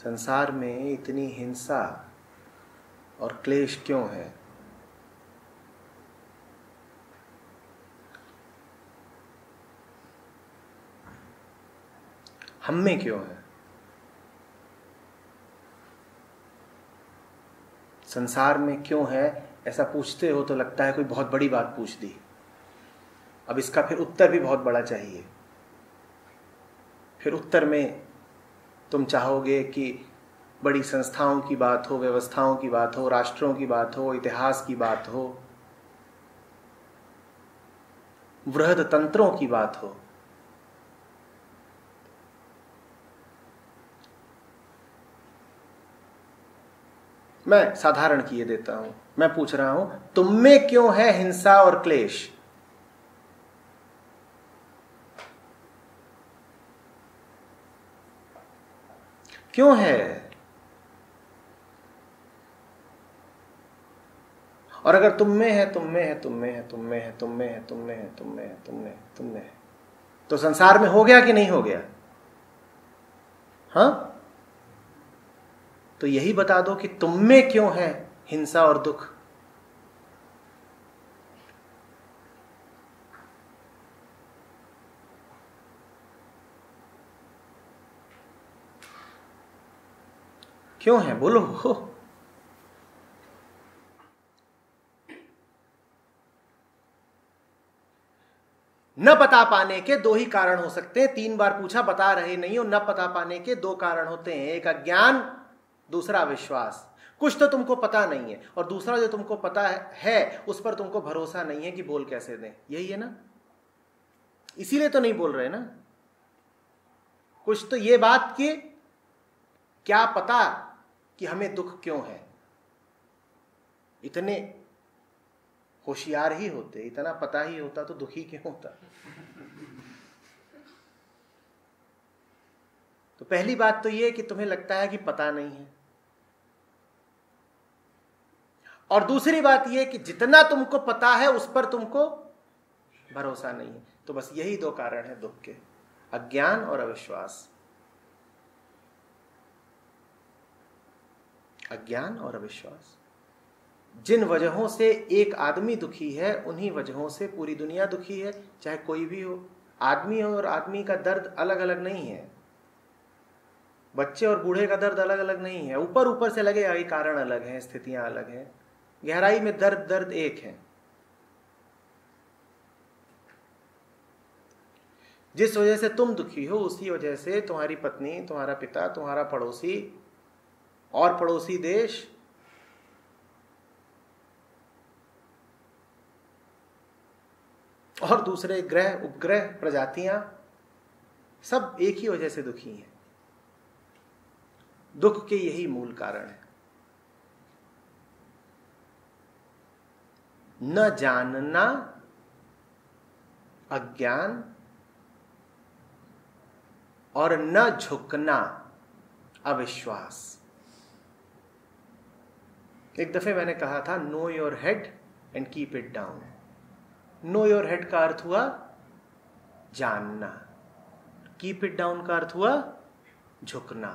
संसार में इतनी हिंसा और क्लेश क्यों है? हम में क्यों है? संसार में क्यों है? ऐसा पूछते हो तो लगता है कोई बहुत बड़ी बात पूछ दी। अब इसका फिर उत्तर भी बहुत बड़ा चाहिए। फिर उत्तर में तुम चाहोगे कि बड़ी संस्थाओं की बात हो, व्यवस्थाओं की बात हो, राष्ट्रों की बात हो, इतिहास की बात हो, वृहद तंत्रों की बात हो। मैं साधारण किए देता हूं। मैं पूछ रहा हूं, तुम में क्यों है हिंसा और क्लेश? क्यों है? और अगर तुम में है, तुम में है, तुम में है, तुम में है, तुम में है, तुम में है, तुम में है, तुम में है, तुम में है, तो संसार में हो गया कि नहीं हो गया? हाँ? तो यही बता दो कि तुम में क्यों है हिंसा और दुख। क्यों है? बोलो। न बता पाने के दो ही कारण हो सकते हैं। 3 बार पूछा, बता रहे नहीं हो। न बता पाने के 2 कारण होते हैं, एक अज्ञान, दूसरा अविश्वास। कुछ तो तुमको पता नहीं है, और दूसरा जो तुमको पता है उस पर तुमको भरोसा नहीं है कि बोल कैसे दें। यही है ना? इसीलिए तो नहीं बोल रहे ना। कुछ तो ये बात कि क्या पता कि हमें दुख क्यों है। इतने होशियार ही होते, इतना पता ही होता तो दुखी क्यों होता। तो पहली बात तो ये कि तुम्हें लगता है कि पता नहीं है, और दूसरी बात ये कि जितना तुमको पता है उस पर तुमको भरोसा नहीं है। तो बस यही 2 कारण है दुख के, अज्ञान और अविश्वास। अज्ञान और अविश्वास। जिन वजहों से एक आदमी दुखी है, उन्हीं वजहों से पूरी दुनिया दुखी है, चाहे कोई भी हो। आदमी और आदमी का दर्द अलग अलग नहीं है, बच्चे और बूढ़े का दर्द अलग अलग नहीं है। ऊपर ऊपर से लगेगा कि कारण अलग हैं, स्थितियां अलग हैं, गहराई में दर्द एक है। जिस वजह से तुम दुखी हो, उसी वजह से तुम्हारी पत्नी, तुम्हारा पिता, तुम्हारा पड़ोसी और पड़ोसी देश, और दूसरे ग्रह, उपग्रह, प्रजातियां, सब एक ही वजह से दुखी हैं। दुख के यही मूल कारण है, न जानना, अज्ञान, और न झुकना, अविश्वास। एक दफे मैंने कहा था, know your head and keep it down. Know your head का अर्थ हुआ जानना, कीप इट डाउन का अर्थ हुआ झुकना।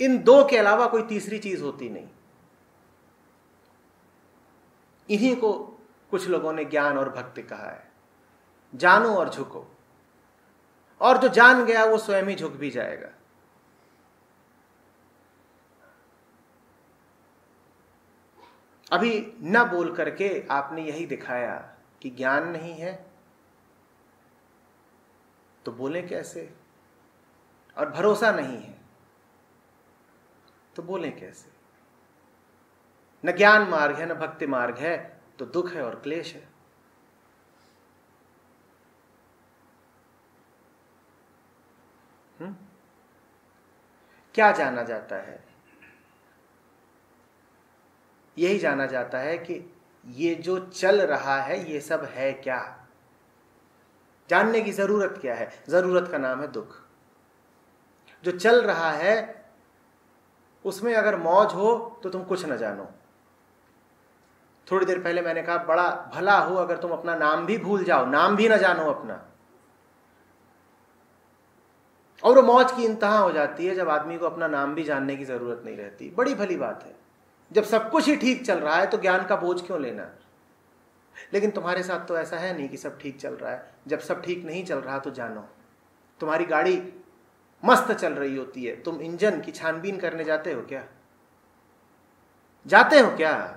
इन 2 के अलावा कोई तीसरी चीज होती नहीं। इन्हीं को कुछ लोगों ने ज्ञान और भक्ति कहा है। जानो और झुको, और जो जान गया वो स्वयं ही झुक भी जाएगा। अभी न बोल करके आपने यही दिखाया कि ज्ञान नहीं है, तो बोले कैसे? और भरोसा नहीं है तो बोले कैसे? न ज्ञान मार्ग है, न भक्ति मार्ग है, तो दुख है और क्लेश है। क्या जाना जाता है? यही जाना जाता है कि ये जो चल रहा है ये सब है क्या। जानने की जरूरत क्या है? जरूरत का नाम है दुख। जो चल रहा है उसमें अगर मौज हो तो तुम कुछ न जानो। थोड़ी देर पहले मैंने कहा, बड़ा भला हो अगर तुम अपना नाम भी भूल जाओ, नाम भी न जानो अपना। और वो मौज की इंतहा हो जाती है जब आदमी को अपना नाम भी जानने की जरूरत नहीं रहती। बड़ी भली बात है, जब सब कुछ ही ठीक चल रहा है तो ज्ञान का बोझ क्यों लेना। लेकिन तुम्हारे साथ तो ऐसा है नहीं कि सब ठीक चल रहा है। जब सब ठीक नहीं चल रहा तो जानो, तुम्हारी गाड़ी मस्त चल रही होती है, तुम इंजन की छानबीन करने जाते हो क्या? जाते हो क्या?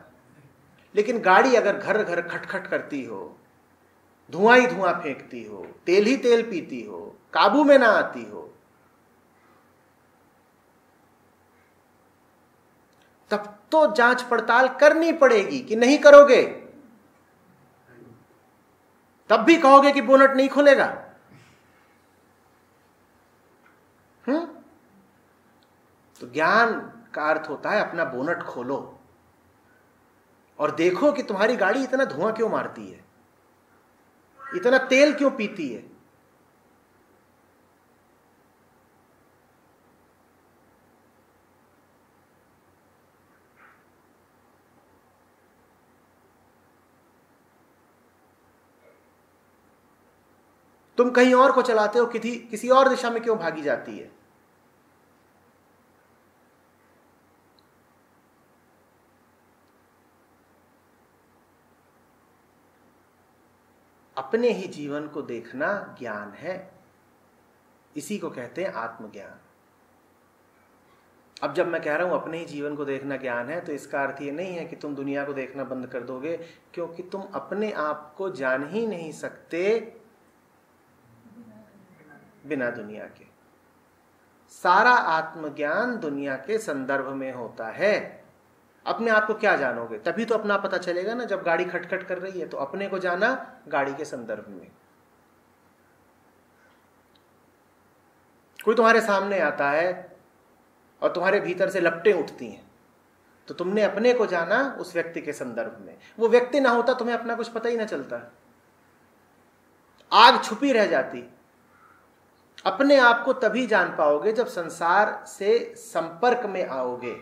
लेकिन गाड़ी अगर घर घर खटखट करती हो, धुआं ही धुआं फेंकती हो, तेल ही तेल पीती हो, काबू में ना आती हो, तब तो जांच पड़ताल करनी पड़ेगी कि नहीं करोगे? तब भी कहोगे कि बोनट नहीं खुलेगा। तो ज्ञान का अर्थ होता है अपना बोनट खोलो और देखो कि तुम्हारी गाड़ी इतना धुआं क्यों मारती है, इतना तेल क्यों पीती है। तुम कहीं और को चलाते हो, किसी और दिशा में क्यों भागी जाती है? अपने ही जीवन को देखना ज्ञान है, इसी को कहते हैं आत्मज्ञान। अब जब मैं कह रहा हूं अपने ही जीवन को देखना ज्ञान है, तो इसका अर्थ ये नहीं है कि तुम दुनिया को देखना बंद कर दोगे, क्योंकि तुम अपने आप को जान ही नहीं सकते बिना दुनिया के। सारा आत्मज्ञान दुनिया के संदर्भ में होता है। अपने आप को क्या जानोगे? तभी तो अपना पता चलेगा ना। जब गाड़ी खटखट कर रही है तो अपने को जाना गाड़ी के संदर्भ में। कोई तुम्हारे सामने आता है और तुम्हारे भीतर से लपटें उठती हैं, तो तुमने अपने को जाना उस व्यक्ति के संदर्भ में। वो व्यक्ति ना होता तुम्हें अपना कुछ पता ही ना चलता, आग छुपी रह जाती। अपने आप को तभी जान पाओगे जब संसार से संपर्क में आओगे।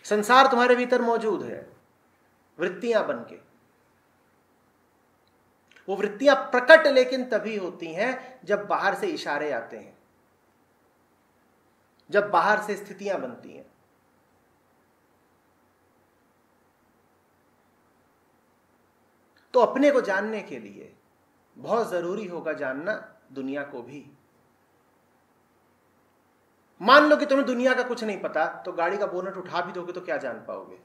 संसार तुम्हारे भीतर मौजूद है वृत्तियां बन के। वो वृत्तियां प्रकट लेकिन तभी होती हैं जब बाहर से इशारे आते हैं, जब बाहर से स्थितियां बनती हैं। तो अपने को जानने के लिए बहुत जरूरी होगा जानना दुनिया को भी। मान लो कि तुम्हें दुनिया का कुछ नहीं पता, तो गाड़ी का बोनट उठा भी दोगे तो क्या जान पाओगे?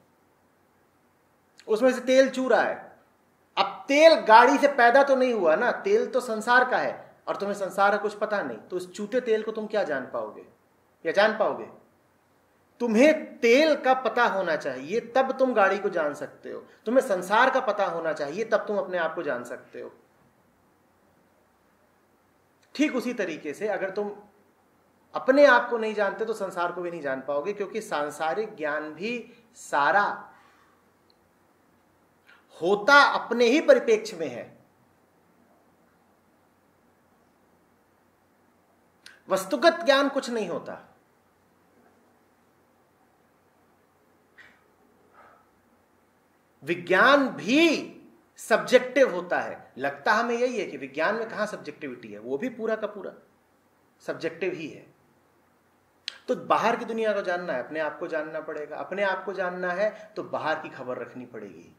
उसमें से तेल चू रहा है। अब तेल गाड़ी से पैदा तो नहीं हुआ ना, तेल तो संसार का है और तुम्हें संसार का कुछ पता नहीं, तो उस चूते तेल को तुम क्या जान पाओगे या जान पाओगे? तुम्हें तेल का पता होना चाहिए तब तुम गाड़ी को जान सकते हो। तुम्हें संसार का पता होना चाहिए तब तुम अपने आप को जान सकते हो। ठीक उसी तरीके से अगर तुम अपने आप को नहीं जानते तो संसार को भी नहीं जान पाओगे, क्योंकि सांसारिक ज्ञान भी सारा होता अपने ही परिप्रेक्ष्य में है। वस्तुगत ज्ञान कुछ नहीं होता। विज्ञान भी सब्जेक्टिव होता है। लगता हमें यही है कि विज्ञान में कहां सब्जेक्टिविटी है, वो भी पूरा का पूरा सब्जेक्टिव ही है। तो बाहर की दुनिया को जानना है, अपने आप को जानना पड़ेगा। अपने आप को जानना है तो बाहर की खबर रखनी पड़ेगी।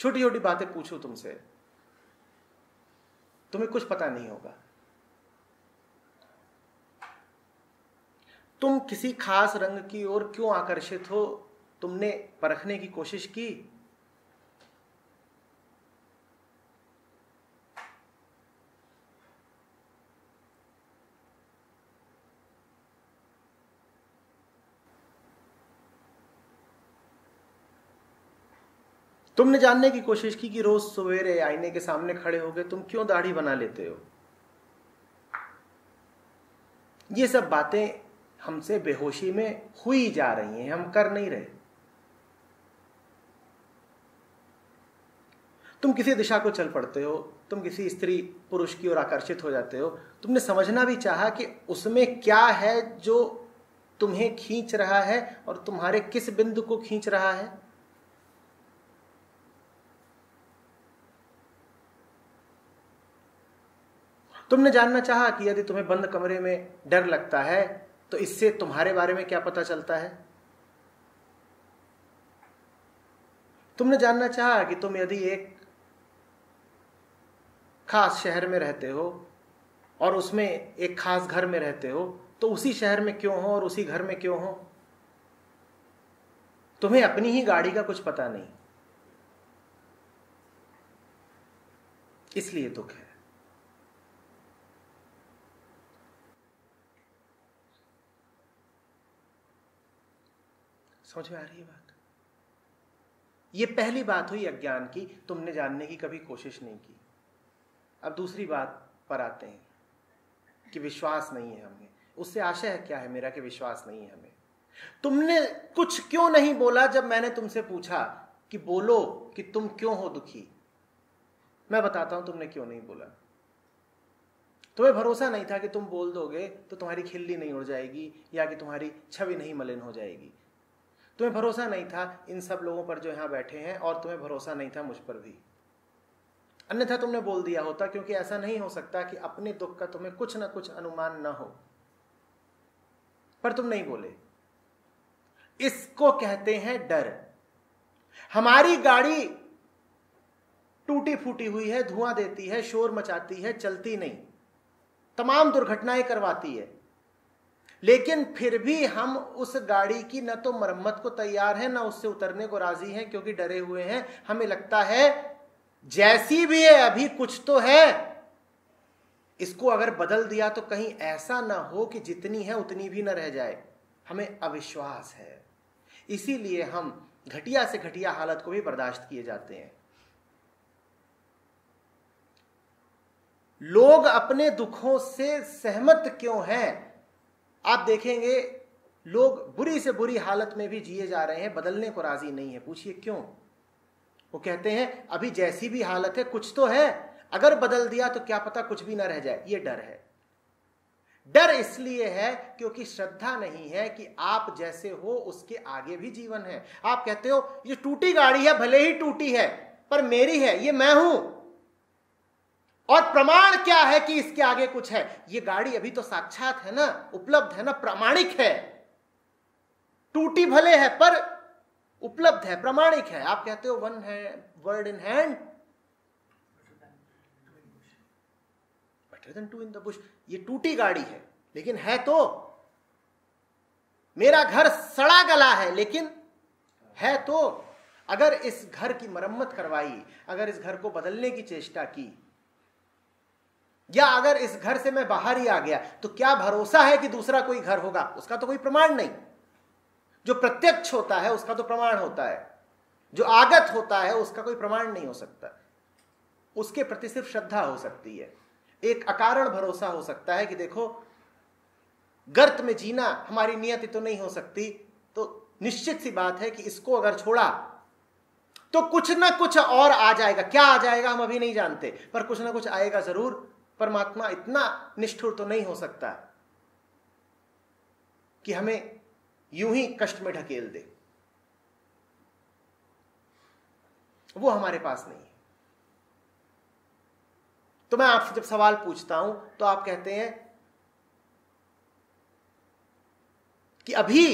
छोटी छोटी बातें पूछो तुमसे, तुम्हें कुछ पता नहीं होगा। तुम किसी खास रंग की ओर क्यों आकर्षित हो, तुमने परखने की कोशिश की? तुमने जानने की कोशिश की कि रोज सवेरे आईने के सामने खड़े हो गए तुम क्यों दाढ़ी बना लेते हो? ये सब बातें हमसे बेहोशी में हुई जा रही हैं, हम कर नहीं रहे। तुम किसी दिशा को चल पड़ते हो, तुम किसी स्त्री पुरुष की ओर आकर्षित हो जाते हो। तुमने समझना भी चाहा कि उसमें क्या है जो तुम्हें खींच रहा है और तुम्हारे किस बिंदु को खींच रहा है। तुमने जानना चाहा कि यदि तुम्हें बंद कमरे में डर लगता है तो इससे तुम्हारे बारे में क्या पता चलता है? तुमने जानना चाहा कि तुम यदि एक खास शहर में रहते हो और उसमें एक खास घर में रहते हो तो उसी शहर में क्यों हो और उसी घर में क्यों हो? तुम्हें अपनी ही गाड़ी का कुछ पता नहीं, इसलिए दुख है। समझ में आ रही है बात? ये पहली बात हुई अज्ञान की, तुमने जानने की कभी कोशिश नहीं की। अब दूसरी बात पर आते हैं कि विश्वास नहीं है हमें। उससे आशय क्या है मेरा कि विश्वास नहीं है हमें। तुमने कुछ क्यों नहीं बोला जब मैंने तुमसे पूछा कि बोलो कि तुम क्यों हो दुखी? मैं बताता हूं तुमने क्यों नहीं बोला। तुम्हें भरोसा नहीं था कि तुम बोल दोगे तो तुम्हारी खिल्ली नहीं उड़ जाएगी या कि तुम्हारी छवि नहीं मलिन हो जाएगी। तुम्हें भरोसा नहीं था इन सब लोगों पर जो यहां बैठे हैं, और तुम्हें भरोसा नहीं था मुझ पर भी। अन्यथा तुमने बोल दिया होता, क्योंकि ऐसा नहीं हो सकता कि अपने दुख का तुम्हें कुछ ना कुछ अनुमान ना हो। पर तुम नहीं बोले। इसको कहते हैं डर। हमारी गाड़ी टूटी फूटी हुई है, धुआं देती है, शोर मचाती है, चलती नहीं, तमाम दुर्घटनाएं करवाती है, लेकिन फिर भी हम उस गाड़ी की न तो मरम्मत को तैयार हैं, न उससे उतरने को राजी हैं, क्योंकि डरे हुए हैं। हमें लगता है जैसी भी है अभी कुछ तो है, इसको अगर बदल दिया तो कहीं ऐसा ना हो कि जितनी है उतनी भी न रह जाए। हमें अविश्वास है, इसीलिए हम घटिया से घटिया हालत को भी बर्दाश्त किए जाते हैं। लोग अपने दुखों से सहमत क्यों हैं? आप देखेंगे लोग बुरी से बुरी हालत में भी जिए जा रहे हैं, बदलने को राजी नहीं है। पूछिए क्यों? वो कहते हैं अभी जैसी भी हालत है कुछ तो है, अगर बदल दिया तो क्या पता कुछ भी ना रह जाए। ये डर है। डर इसलिए है क्योंकि श्रद्धा नहीं है कि आप जैसे हो उसके आगे भी जीवन है। आप कहते हो ये टूटी गाड़ी है, भले ही टूटी है पर मेरी है, ये मैं हूं, और प्रमाण क्या है कि इसके आगे कुछ है? ये गाड़ी अभी तो साक्षात है ना, उपलब्ध है ना, प्रामाणिक है। टूटी भले है पर उपलब्ध है, प्रामाणिक है। आप कहते हो one bird in hand better than two in the bush. ये टूटी गाड़ी है लेकिन है तो। मेरा घर सड़ा गला है लेकिन है तो। अगर इस घर की मरम्मत करवाई, अगर इस घर को बदलने की चेष्टा की, या अगर इस घर से मैं बाहर ही आ गया, तो क्या भरोसा है कि दूसरा कोई घर होगा? उसका तो कोई प्रमाण नहीं। जो प्रत्यक्ष होता है उसका तो प्रमाण होता है, जो आगत होता है उसका कोई प्रमाण नहीं हो सकता। उसके प्रति सिर्फ श्रद्धा हो सकती है, एक अकारण भरोसा हो सकता है कि देखो गर्त में जीना हमारी नियति तो नहीं हो सकती, तो निश्चित सी बात है कि इसको अगर छोड़ा तो कुछ ना कुछ और आ जाएगा। क्या आ जाएगा हम अभी नहीं जानते, पर कुछ ना कुछ आएगा जरूर। परमात्मा इतना निष्ठुर तो नहीं हो सकता कि हमें यूं ही कष्ट में ढकेल दे। वो हमारे पास नहीं है। तो मैं आपसे जब सवाल पूछता हूं तो आप कहते हैं कि अभी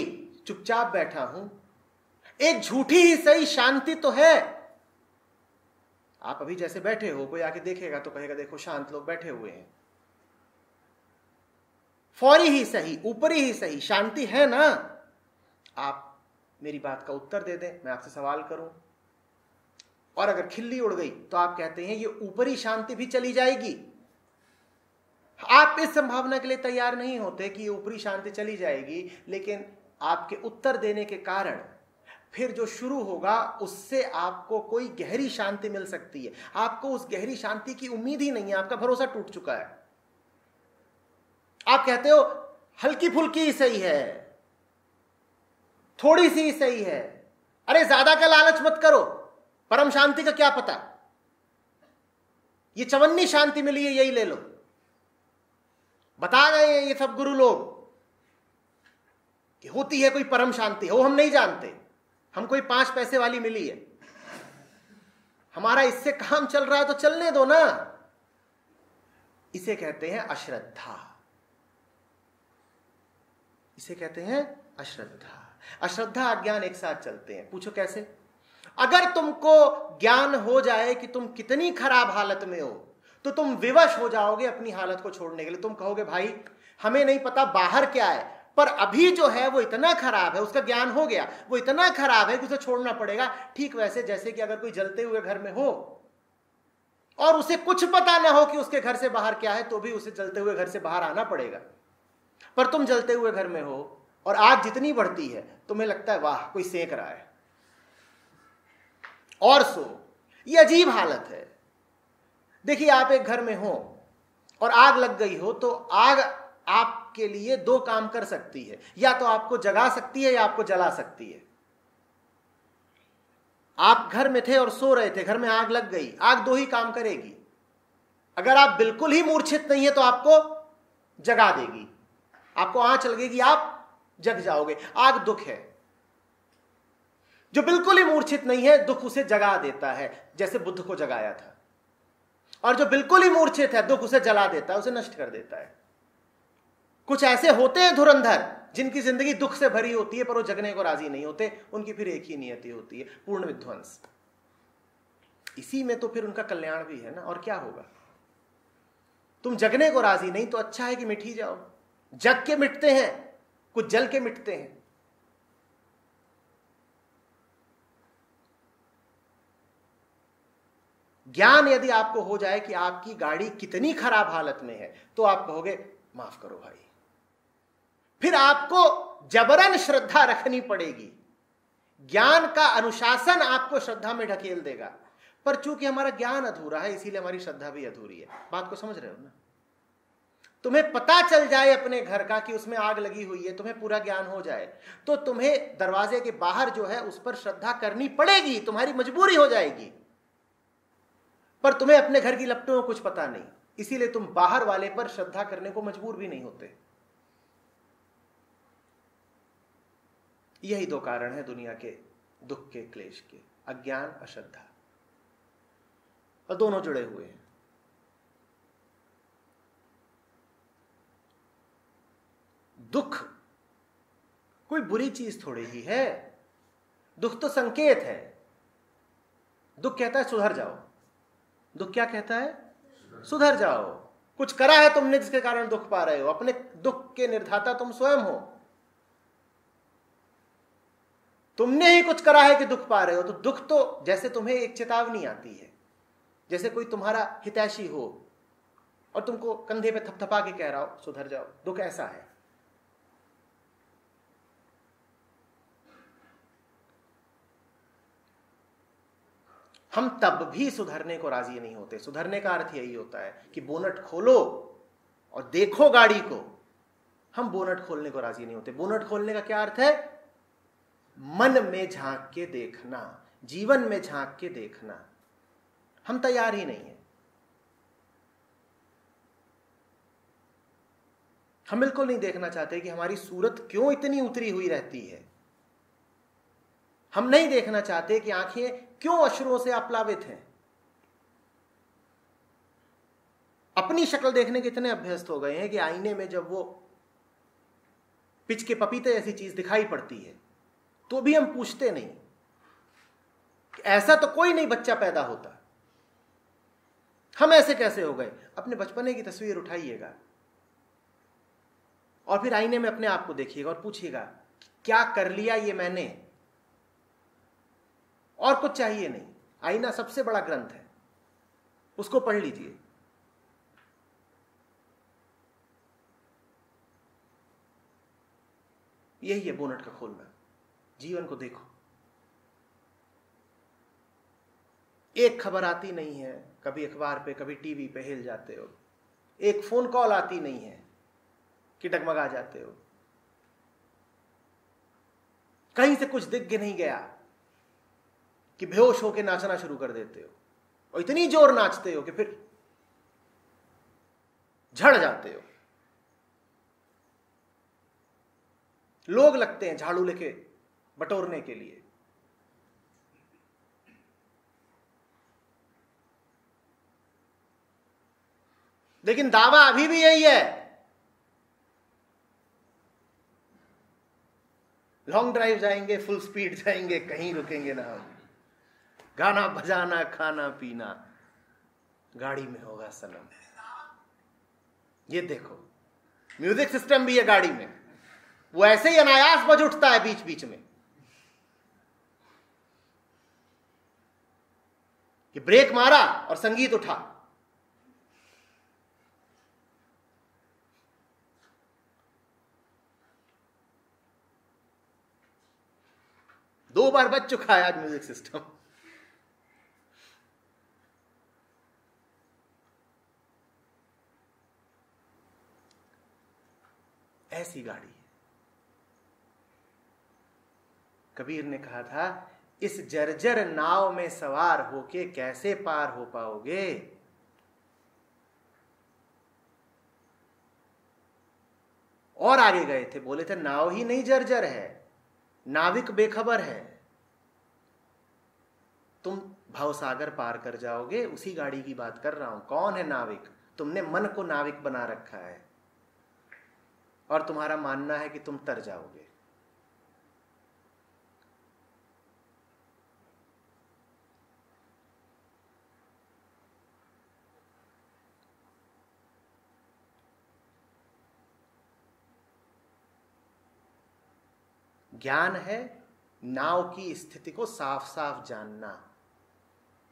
चुपचाप बैठा हूं, एक झूठी ही सही शांति तो है। आप अभी जैसे बैठे हो, कोई आके देखेगा तो कहेगा देखो शांत लोग बैठे हुए हैं। फौरी ही सही, ऊपरी ही सही, शांति है ना? आप मेरी बात का उत्तर दे दें, मैं आपसे सवाल करूं, और अगर खिल्ली उड़ गई तो आप कहते हैं ये ऊपरी शांति भी चली जाएगी। आप इस संभावना के लिए तैयार नहीं होते कि ये ऊपरी शांति चली जाएगी, लेकिन आपके उत्तर देने के कारण फिर जो शुरू होगा उससे आपको कोई गहरी शांति मिल सकती है। आपको उस गहरी शांति की उम्मीद ही नहीं है, आपका भरोसा टूट चुका है। आप कहते हो हल्की फुल्की ही सही है, थोड़ी सी ही सही है, अरे ज्यादा का लालच मत करो, परम शांति का क्या पता, ये चवन्नी शांति मिली है यही ले लो। बता गए ये सब गुरु लोग कि होती है कोई परम शांति, हो हम नहीं जानते, हम कोई 5 पैसे वाली मिली है, हमारा इससे काम चल रहा है तो चलने दो ना। इसे कहते हैं अश्रद्धा। इसे कहते हैं अश्रद्धा। अश्रद्धा अज्ञान एक साथ चलते हैं। पूछो कैसे? अगर तुमको ज्ञान हो जाए कि तुम कितनी खराब हालत में हो, तो तुम विवश हो जाओगे अपनी हालत को छोड़ने के लिए। तुम कहोगे भाई हमें नहीं पता बाहर क्या है, पर अभी जो है वो इतना खराब है, उसका ज्ञान हो गया, वो इतना खराब है कि उसे छोड़ना पड़ेगा। ठीक वैसे जैसे कि अगर कोई जलते हुए घर में हो और उसे कुछ पता ना हो कि उसके घर से बाहर क्या है, तो भी उसे जलते हुए घर से बाहर आना पड़ेगा। पर तुम जलते हुए घर में हो और आग जितनी बढ़ती है तुम्हें लगता है वाह कोई सेक रहा है, और सो। ये अजीब हालत है। देखिए आप एक घर में हो और आग लग गई हो, तो आग आपके लिए दो काम कर सकती है, या तो आपको जगा सकती है या आपको जला सकती है। आप घर में थे और सो रहे थे, घर में आग लग गई, आग दो ही काम करेगी। अगर आप बिल्कुल ही मूर्छित नहीं है तो आपको जगा देगी, आपको आंच लगेगी, आप जग जाओगे। आग दुख है। जो बिल्कुल ही मूर्छित नहीं है, दुख उसे जगा देता है, जैसे बुद्ध को जगाया था। और जो बिल्कुल ही मूर्छित है, दुख उसे जला देता है, उसे नष्ट कर देता है। कुछ ऐसे होते हैं धुरंधर जिनकी जिंदगी दुख से भरी होती है, पर वो जगने को राजी नहीं होते। उनकी फिर एक ही नियति होती है, पूर्ण विध्वंस। इसी में तो फिर उनका कल्याण भी है ना। और क्या होगा? तुम जगने को राजी नहीं तो अच्छा है कि मिट ही जाओ। जग के मिटते हैं, कुछ जल के मिटते हैं। ज्ञान यदि आपको हो जाए कि आपकी गाड़ी कितनी खराब हालत में है, तो आप कहोगे माफ करो भाई। फिर आपको जबरन श्रद्धा रखनी पड़ेगी। ज्ञान का अनुशासन आपको श्रद्धा में ढकेल देगा। पर चूंकि हमारा ज्ञान अधूरा है, इसीलिए हमारी श्रद्धा भी अधूरी है। बात को समझ रहे हो ना? तुम्हें पता चल जाए अपने घर का कि उसमें आग लगी हुई है, तुम्हें पूरा ज्ञान हो जाए, तो तुम्हें दरवाजे के बाहर जो है उस पर श्रद्धा करनी पड़ेगी, तुम्हारी मजबूरी हो जाएगी। पर तुम्हें अपने घर की लपटों में कुछ पता नहीं, इसीलिए तुम बाहर वाले पर श्रद्धा करने को मजबूर भी नहीं होते। यही दो कारण है दुनिया के दुख के, क्लेश के, अज्ञान, अश्रद्धा। और दोनों जुड़े हुए हैं। दुख कोई बुरी चीज थोड़ी ही है। दुख तो संकेत है। दुख कहता है सुधर जाओ। दुख क्या कहता है? सुधर जाओ। कुछ करा है तुमने जिसके कारण दुख पा रहे हो। अपने दुख के निर्धाता तुम स्वयं हो। तुमने ही कुछ करा है कि दुख पा रहे हो। तो दुख तो जैसे तुम्हें एक चेतावनी आती है, जैसे कोई तुम्हारा हितैषी हो और तुमको कंधे पे थपथपा के कह रहा हो सुधर जाओ। दुख ऐसा है। हम तब भी सुधरने को राजी नहीं होते। सुधरने का अर्थ यही होता है कि बोनट खोलो और देखो गाड़ी को। हम बोनट खोलने को राजी नहीं होते। बोनट खोलने का क्या अर्थ है? मन में झांक के देखना, जीवन में झांक के देखना। हम तैयार ही नहीं है। हम बिल्कुल नहीं देखना चाहते कि हमारी सूरत क्यों इतनी उतरी हुई रहती है। हम नहीं देखना चाहते कि आंखें क्यों अश्रुओं से आप्लावित हैं। अपनी शक्ल देखने के इतने अभ्यस्त हो गए हैं कि आईने में जब वो पिच के पपीते जैसी चीज दिखाई पड़ती है तो भी हम पूछते नहीं कि ऐसा तो कोई नहीं बच्चा पैदा होता, हम ऐसे कैसे हो गए। अपने बचपने की तस्वीर उठाइएगा और फिर आईने में अपने आप को देखिएगा और पूछिएगा क्या कर लिया ये मैंने। और कुछ चाहिए नहीं। आईना सबसे बड़ा ग्रंथ है, उसको पढ़ लीजिए। यही है बोनट का खोलना। जीवन को देखो। एक खबर आती नहीं है, कभी अखबार पे कभी टीवी पे हिल जाते हो। एक फोन कॉल आती नहीं है कि डगमगा जाते हो। कहीं से कुछ दिख नहीं गया कि बेहोश होकर नाचना शुरू कर देते हो और इतनी जोर नाचते हो कि फिर झड़ जाते हो। लोग लगते हैं झाड़ू लेके बटोरने के लिए। लेकिन दावा अभी भी यही है, लॉन्ग ड्राइव जाएंगे, फुल स्पीड जाएंगे, कहीं रुकेंगे ना हम, गाना बजाना खाना पीना गाड़ी में होगा सनम। ये देखो म्यूजिक सिस्टम भी है गाड़ी में, वो ऐसे ही अनायास बज उठता है बीच बीच में कि ब्रेक मारा और संगीत उठा। दो बार बज चुका है आज म्यूजिक सिस्टम। ऐसी गाड़ी है। कबीर ने कहा था, इस जर्जर नाव में सवार होके कैसे पार हो पाओगे। और आगे गए थे, बोले थे नाव ही नहीं जर्जर है, नाविक बेखबर है। तुम भवसागर पार कर जाओगे, उसी गाड़ी की बात कर रहा हूं। कौन है नाविक? तुमने मन को नाविक बना रखा है और तुम्हारा मानना है कि तुम तर जाओगे। ज्ञान है नाव की स्थिति को साफ साफ जानना,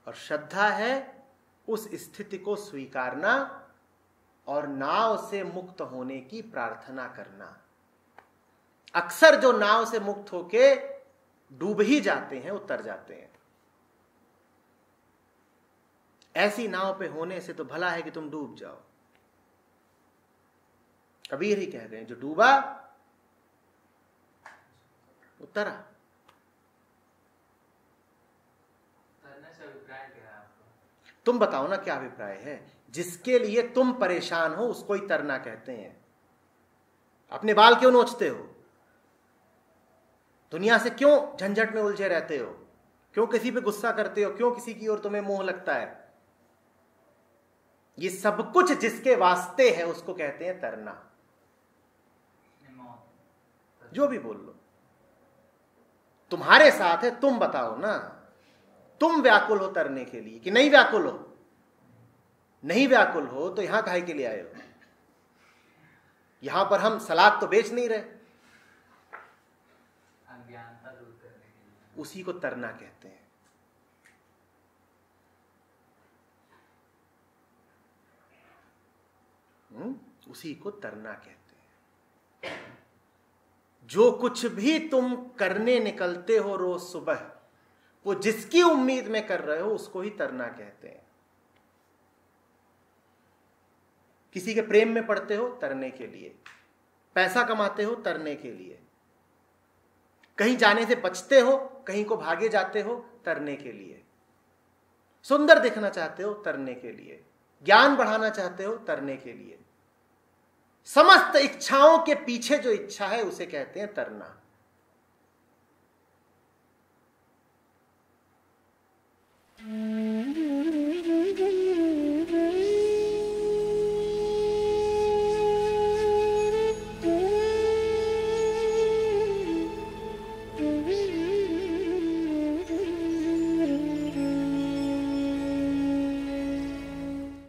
और श्रद्धा है उस स्थिति को स्वीकारना और नाव से मुक्त होने की प्रार्थना करना। अक्सर जो नाव से मुक्त होके डूब ही जाते हैं, उतर जाते हैं। ऐसी नाव पे होने से तो भला है कि तुम डूब जाओ। कबीर ही कह गए, जो डूबा उतरा। तुम बताओ ना क्या अभिप्राय है? जिसके लिए तुम परेशान हो उसको ही तरना कहते हैं। अपने बाल क्यों नोचते हो? दुनिया से क्यों झंझट में उलझे रहते हो? क्यों किसी पे गुस्सा करते हो? क्यों किसी की ओर तुम्हें मोह लगता है? ये सब कुछ जिसके वास्ते है उसको कहते हैं तरना। जो भी बोल लो, तुम्हारे साथ है, तुम बताओ ना। तुम व्याकुल हो तरने के लिए कि नहीं व्याकुल हो? नहीं व्याकुल हो तो यहां काहे के लिए आए हो? यहां पर हम सलाद तो बेच नहीं रहे। उसी को तरना कहते हैं। उसी को तरना कहते हैं। जो कुछ भी तुम करने निकलते हो रोज सुबह, वो जिसकी उम्मीद में कर रहे हो उसको ही तरना कहते हैं। किसी के प्रेम में पड़ते हो, तरने के लिए। पैसा कमाते हो, तरने के लिए। कहीं जाने से बचते हो, कहीं को भागे जाते हो, तरने के लिए। सुंदर दिखना चाहते हो, तरने के लिए। ज्ञान बढ़ाना चाहते हो, तरने के लिए। समस्त इच्छाओं के पीछे जो इच्छा है उसे कहते हैं तरना।